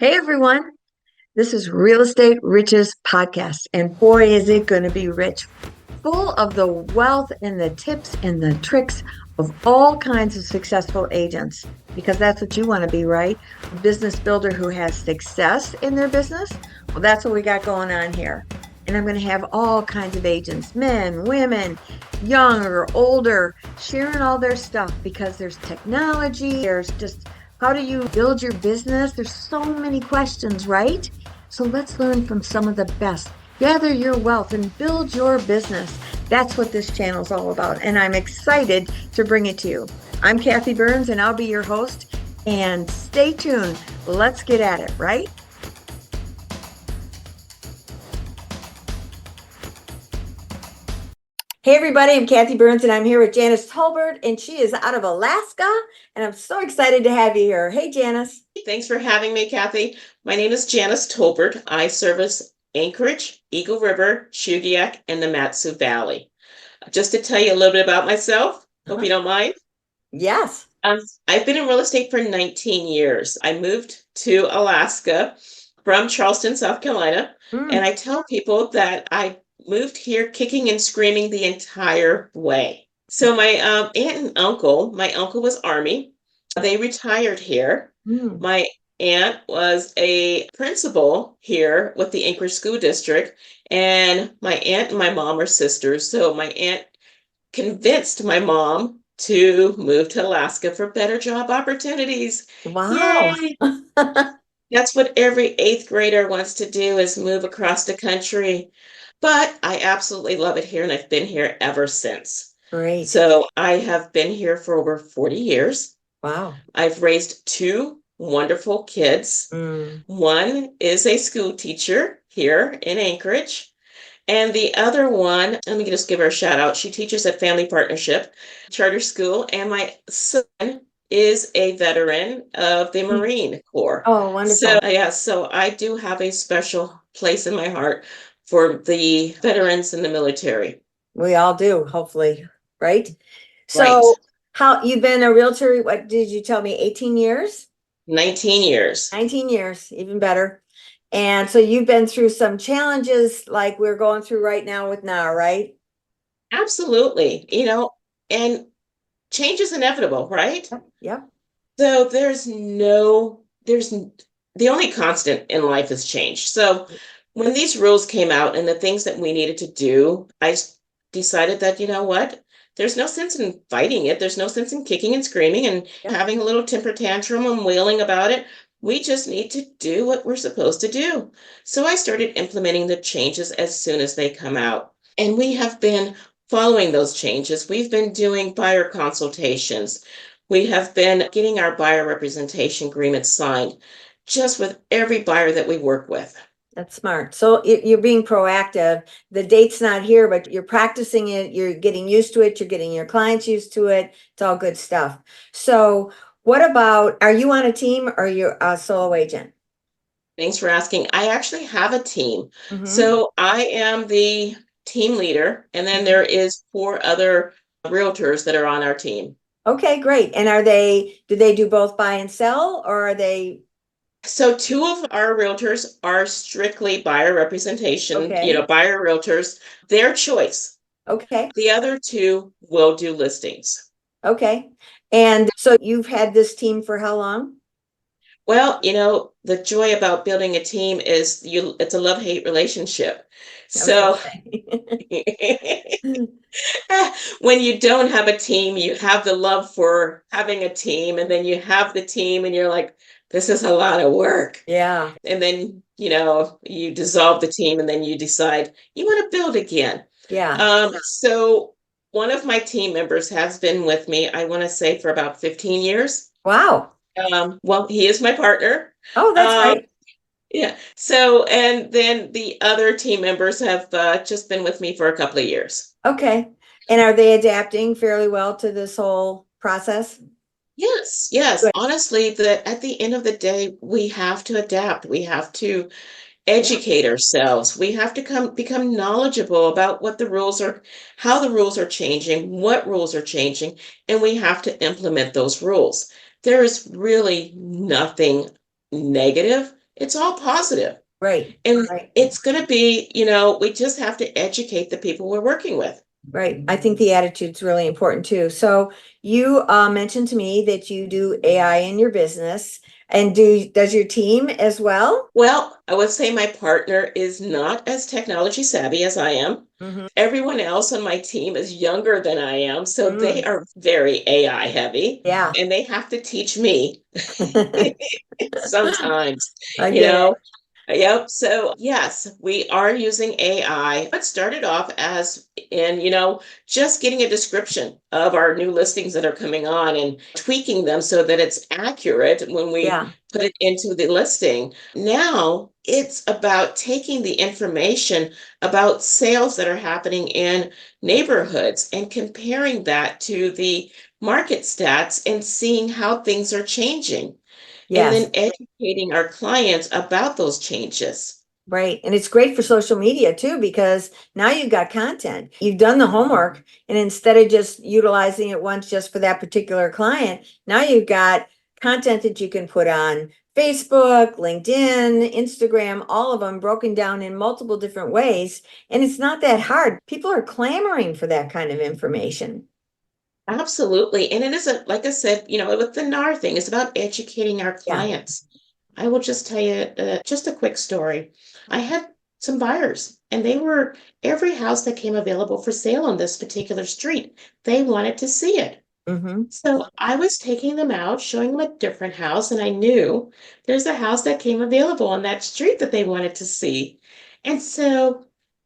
Hey everyone, this is Real Estate Riches Podcast, and boy, is it going to be rich, full of the wealth and the tips and the tricks of all kinds of successful agents, because that's what you want to be, right? A business builder who has success in their business. Well, that's what we got going on here. And I'm going to have all kinds of agents, men, women, young or older, sharing all their stuff because there's technology, there's just how do you build your business? There's so many questions, right? So let's learn from some of the best. Gather your wealth and build your business. That's what this channel is all about. And I'm excited to bring it to you. I'm Kathy Byrnes and I'll be your host. And stay tuned. Let's get at it, right? Hey everybody, I'm Kathy Byrnes and I'm here with Janis Tolbert and she is out of Alaska and I'm so excited to have you here. Hey Janis. Thanks for having me, Kathy. My name is Janis Tolbert. I service Anchorage, Eagle River, Chudiak, and the Matsu Valley. Just to tell you a little bit about myself, hope you don't mind. Yes. I've been in real estate for 19 years. I moved to Alaska from Charleston, South Carolina, and I tell people that I moved here kicking and screaming the entire way. So my aunt and uncle, my uncle was Army. They retired here. My aunt was a principal here with the Anchorage School District, and my aunt and my mom are sisters. So my aunt convinced my mom to move to Alaska for better job opportunities. Wow. Yay! That's what every eighth grader wants to do is move across the country. But I absolutely love it here, and I've been here ever since. Great. So I have been here for over 40 years. Wow. I've raised two wonderful kids. One is a school teacher here in Anchorage. And the other one, let me just give her a shout out. She teaches at Family Partnership Charter School. And my son is a veteran of the Marine Corps. Oh, wonderful. So I do have a special place in my heart for the veterans in the military. We all do, hopefully, right? So Right. how you've been a realtor, what did you tell me, 18 years? 19 years. 19 years, even better. And so you've been through some challenges like we're going through right now with NAR, right? Absolutely. And change is inevitable, right? Yep. So the only constant in life is change. So when these rules came out and the things that we needed to do, I decided that, you know what? There's no sense in fighting it. There's no sense in kicking and screaming and having a little temper tantrum and wailing about it. We just need to do what we're supposed to do. So I started implementing the changes as soon as they come out. And we have been following those changes. We've been doing buyer consultations. We have been getting our buyer representation agreement signed just with every buyer that we work with. That's smart. So you're being proactive. The date's not here, but you're practicing it. You're getting used to it. You're getting your clients used to it. It's all good stuff. So what about, are you on a team or you're a solo agent? Thanks for asking. I actually have a team. So I am the team leader, and then there is 4 other realtors that are on our team. Okay, great. And do they do both buy and sell, or are they? So 2 of our realtors are strictly buyer representation, buyer realtors, their choice. Okay. The other 2 will do listings. Okay. And so you've had this team for how long? Well, the joy about building a team is it's a love-hate relationship. So when you don't have a team, you have the love for having a team, and then you have the team and you're like, this is a lot of work. Yeah. And then, you dissolve the team and then you decide you want to build again. Yeah. So one of my team members has been with me, I want to say, for about 15 years. Wow. Well, he is my partner. Oh, that's right. Yeah. So, and then the other team members have just been with me for a couple of years. Okay. And are they adapting fairly well to this whole process? Yes. Good. Honestly, at the end of the day, we have to adapt. We have to educate ourselves. We have to become knowledgeable about what the rules are, how the rules are changing, what rules are changing, and we have to implement those rules. There is really nothing negative It's all positive. Right. And Right. it's going to be, we just have to educate the people we're working with. Right. I think the attitude's really important too. So you mentioned to me that you do AI in your business, and does your team as well? Well, I would say my partner is not as technology savvy as I am. Mm-hmm. Everyone else on my team is younger than I am, so they Mm, are very AI heavy, yeah. and they have to teach me sometimes, I you get it. know. Yep. So yes, we are using AI. It started off as in, just getting a description of our new listings that are coming on and tweaking them so that it's accurate when we Yeah. put it into the listing. Now it's about taking the information about sales that are happening in neighborhoods and comparing that to the market stats and seeing how things are changing and Yes. then educating our clients about those changes. Right. And it's great for social media too, because now you've got content. You've done the homework, and instead of just utilizing it once just for that particular client, now you've got content that you can put on Facebook, LinkedIn, Instagram, all of them broken down in multiple different ways. And it's not that hard. People are clamoring for that kind of information. Absolutely. And it isn't, like I said, with the NAR thing, it's about educating our Yeah. clients. I will just tell you just a quick story. I had some buyers, and every house that came available for sale on this particular street, they wanted to see it. Mm-hmm. So I was taking them out, showing them a different house, and I knew there's a house that came available on that street that they wanted to see. And so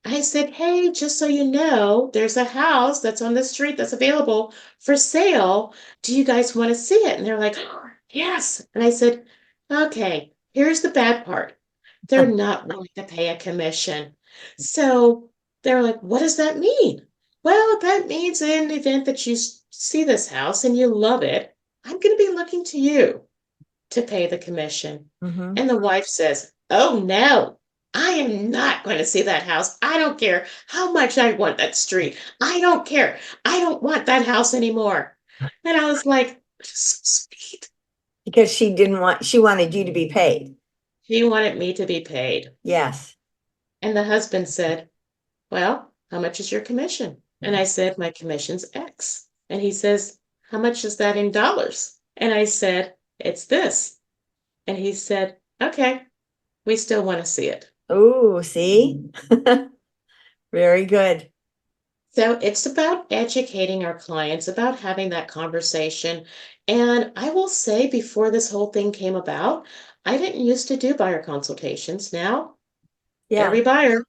I said, hey, just so you know, there's a house that's on the street that's available for sale. Do you guys want to see it? And they're like, "Oh, yes." And I said, okay, here's the bad part. They're not willing to pay a commission. So they're like, what does that mean? Well, that means in the event that you see this house and you love it, I'm going to be looking to you to pay the commission. Mm-hmm. And the wife says, oh no, I am not going to see that house. I don't care how much I want that street. I don't care. I don't want that house anymore. And I was like, so sweet. Because she wanted you to be paid. She wanted me to be paid. Yes. And the husband said, well, how much is your commission? And I said, my commission's X. And he says, how much is that in dollars? And I said, it's this. And he said, okay, we still want to see it. Oh, see? Very good. So it's about educating our clients, about having that conversation. And I will say, before this whole thing came about, I didn't used to do buyer consultations. Now, Yeah. every buyer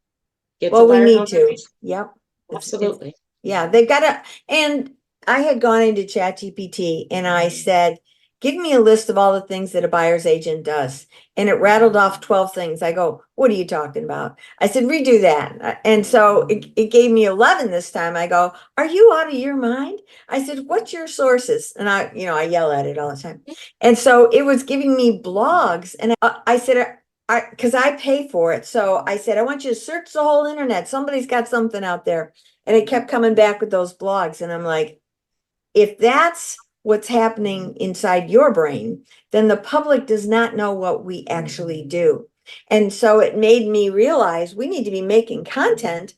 gets a Well, we buyer need to. consultation. Yep. It's Absolutely. yeah, they've got to, and I had gone into ChatGPT and I said, give me a list of all the things that a buyer's agent does. And it rattled off 12 things. I go, what are you talking about? I said, redo that. And so it gave me 11 this time. I go, are you out of your mind? I said, what's your sources? And I yell at it all the time. And so it was giving me blogs. And I said, because I pay for it. So I said, I want you to search the whole internet. Somebody's got something out there. And it kept coming back with those blogs. And I'm like, if that's what's happening inside your brain, then the public does not know what we actually do. And so it made me realize we need to be making content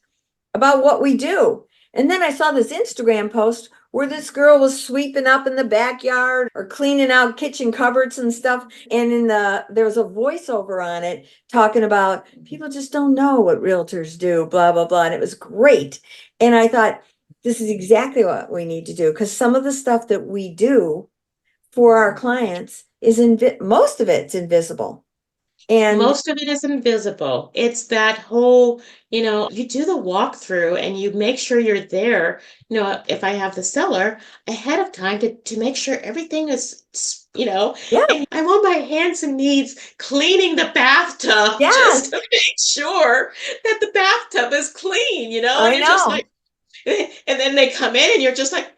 about what we do. And then I saw this Instagram post where this girl was sweeping up in the backyard or cleaning out kitchen cupboards and stuff. And there was a voiceover on it talking about people just don't know what realtors do, blah, blah, blah. And it was great. And I thought, this is exactly what we need to do, because some of the stuff that we do for our clients most of it's invisible. And Most of it is invisible. It's that whole, you do the walkthrough and you make sure you're there. If I have the seller ahead of time to make sure everything is, yeah, and I'm on my hands and knees cleaning the bathtub yes, just to make sure that the bathtub is clean, and I you're just know. like, and then they come in and you're just like,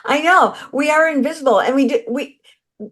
I know we are invisible, and we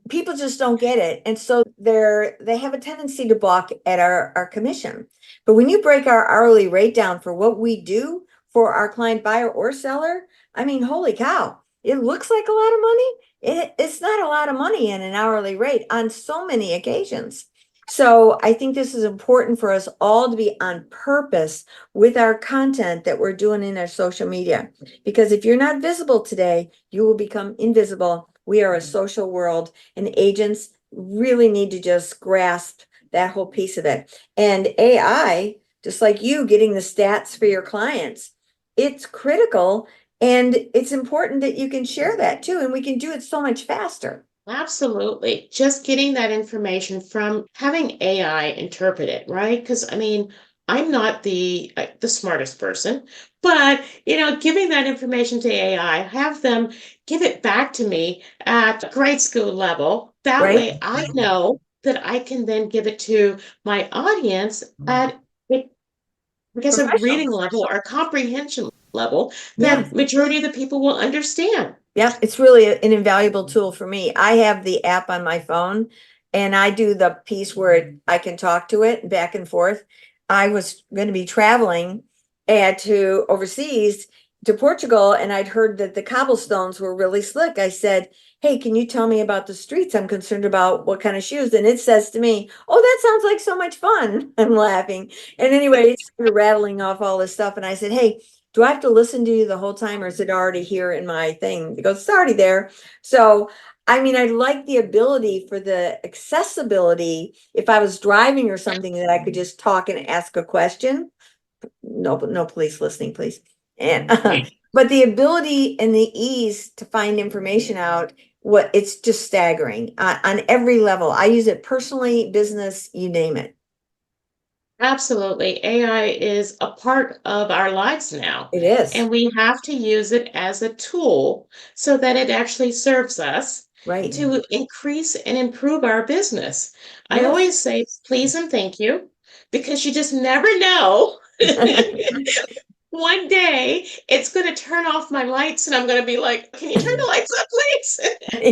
people just don't get it. And so they have a tendency to balk at our commission. But when you break our hourly rate down for what we do for our client buyer or seller, I mean, holy cow, it looks like a lot of money. It's not a lot of money in an hourly rate on so many occasions. So I think this is important for us all to be on purpose with our content that we're doing in our social media. Because if you're not visible today, you will become invisible. We are a social world, and agents really need to just grasp that whole piece of it. And AI, just like you getting the stats for your clients, it's critical, and it's important that you can share that too, and we can do it so much faster. Absolutely. Just getting that information from having AI interpret it, right? Because I mean, I'm not the smartest person, but giving that information to AI, have them give it back to me at grade school level. That Right? way I know that I can then give it to my audience at I guess a Professional. reading level or comprehension level Yeah. that majority of the people will understand. Yep, it's really an invaluable tool for me. I have the app on my phone, and I do the piece where I can talk to it back and forth. I was going to be traveling and to overseas to Portugal, and I'd heard that the cobblestones were really slick. I said, "Hey, can you tell me about the streets? I'm concerned about what kind of shoes." And it says to me, "Oh, that sounds like so much fun." I'm laughing. And anyway, it's rattling off all this stuff. And I said, "Hey, do I have to listen to you the whole time, or is it already here in my thing?" It goes, "It's already there." So, I mean, I like the ability for the accessibility. If I was driving or something, that I could just talk and ask a question. No, no police listening, please. And but the ability and the ease to find information out, what it's just staggering on every level. I use it personally, business, you name it. Absolutely. AI is a part of our lives now, It is. and we have to use it as a tool so that it actually serves us Right. to increase and improve our business. I Yes. always say please and thank you because you just never know. One day it's going to turn off my lights and I'm going to be like, can you turn the lights up, please?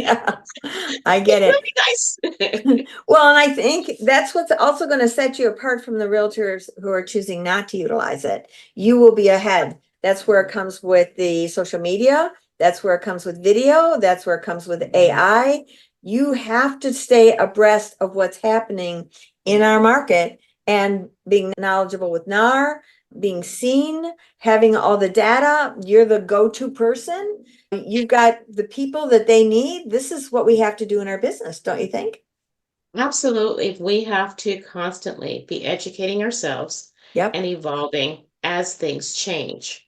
Yeah, I get It's it. really nice. Well, and I think that's what's also going to set you apart from the realtors who are choosing not to utilize it. You will be ahead. That's where it comes with the social media. That's where it comes with video. That's where it comes with AI. You have to stay abreast of what's happening in our market and being knowledgeable with NAR, being seen, having all the data. You're the go-to person. You've got the people that they need. This is what we have to do in our business, don't you think? Absolutely. We have to constantly be educating ourselves Yep. and evolving as things change.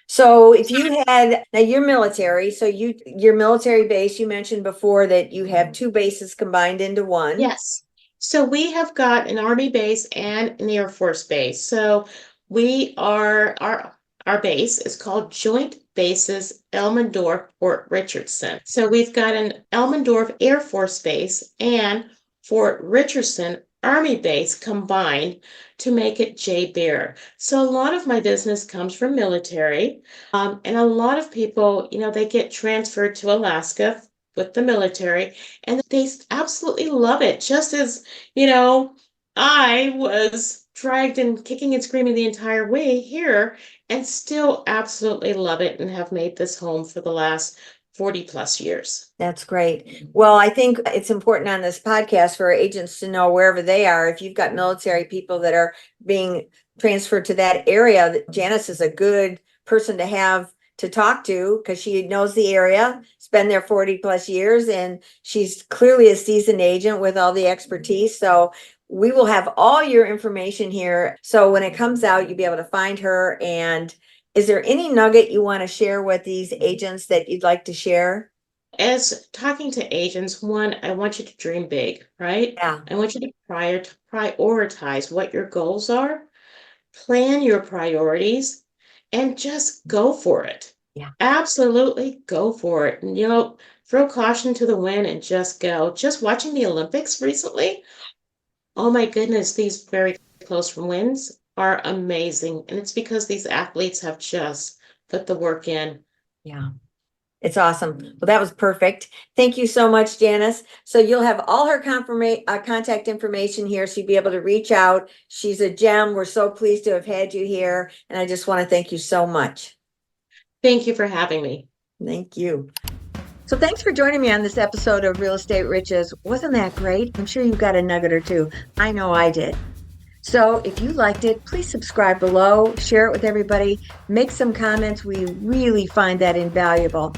So if you had, now you're military, so your military base, you mentioned before that you have two bases combined into one. Yes. So we have got an Army base and an Air Force base. So we are our base is called Joint Bases Elmendorf Fort Richardson. So we've got an Elmendorf Air Force Base and Fort Richardson Army Base combined to make it J Bear. So a lot of my business comes from military, and a lot of people, they get transferred to Alaska with the military and they absolutely love it. Just as, you know, I was dragged and kicking and screaming the entire way here and still absolutely love it and have made this home for the last 40 plus years. That's great. Well, I think it's important on this podcast for agents to know wherever they are, if you've got military people that are being transferred to that area, that Janice is a good person to have to talk to because she knows the area, it's been there 40 plus years, and she's clearly a seasoned agent with all the expertise. So we will have all your information here. So when it comes out, you'll be able to find her. And is there any nugget you want to share with these agents that you'd like to share? As talking to agents, one, I want you to dream big, right? Yeah. I want you to prioritize what your goals are, plan your priorities, and just go for it. Yeah. Absolutely go for it. And, throw caution to the wind and just go. Just watching the Olympics recently, oh my goodness, these very close wins are amazing. And it's because these athletes have just put the work in. Yeah. It's awesome. Well, that was perfect. Thank you so much, Janice. So you'll have all her contact information here, so you'll be able to reach out. She's a gem. We're so pleased to have had you here, and I just want to thank you so much. Thank you for having me. Thank you. So thanks for joining me on this episode of Real Estate Riches. Wasn't that great? I'm sure you got a nugget or two. I know I did. So if you liked it, please subscribe below, share it with everybody, make some comments. We really find that invaluable.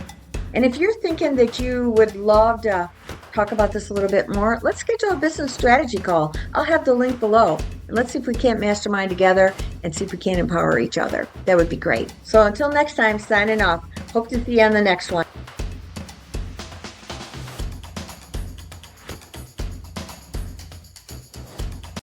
And if you're thinking that you would love to talk about this a little bit more, let's schedule a business strategy call. I'll have the link below. And let's see if we can't mastermind together and see if we can empower each other. That would be great. So until next time, signing off. Hope to see you on the next one.